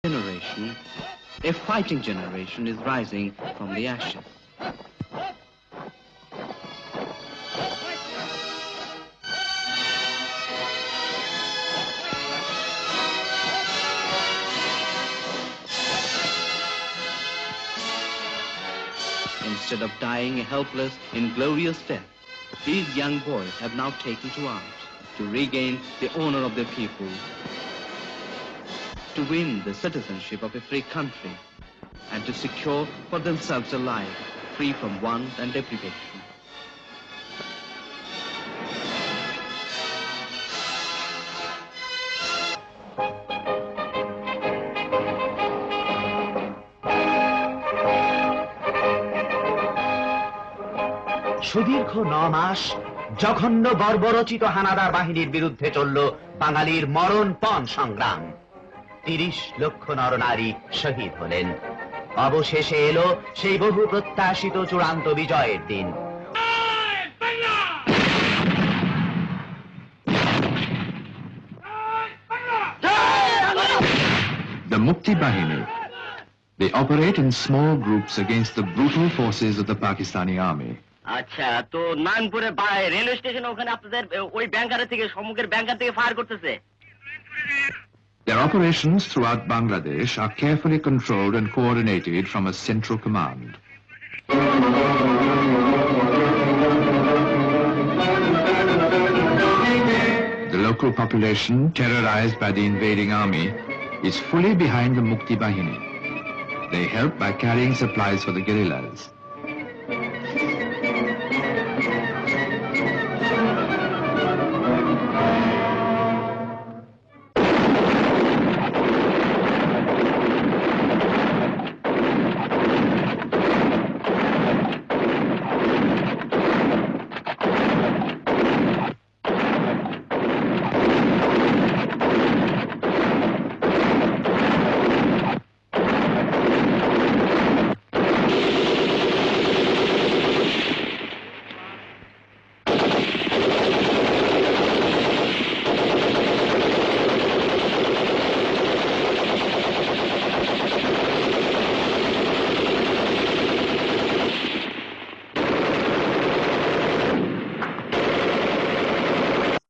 generation, a fighting generation is rising from the ashes. Instead of dying helpless in glorious death, these young boys have now taken to arms to regain the honor of their people, to win the citizenship of a free country, and to secure for themselves a life free from want and deprivation. সুদীর্ঘ 9 মাস জঘন্য বর্বরচিত হানাদার বাহিনীর বিরুদ্ধে চলল বাঙালির মরণপণ সংগ্রাম। 30 লক্ষ নরনারী শহীদ হলেন। অবশেষে এলো সেই বহু প্রত্যাশিত চূড়ান্ত বিজয়ের দিন। The Mukti Bahini. They operate in small groups against the brutal forces of the Pakistani army. আচ্ছা, তো নানপুরে রেলওয়ে স্টেশন ওখানে আপনাদের ওই ব্যাংকারের থেকে সম্মুখের ব্যাংকার থেকে ফায়ার করতেছে। Their operations throughout Bangladesh are carefully controlled and coordinated from a central command. The local population, terrorized by the invading army, is fully behind the Mukti Bahini. They help by carrying supplies for the guerrillas.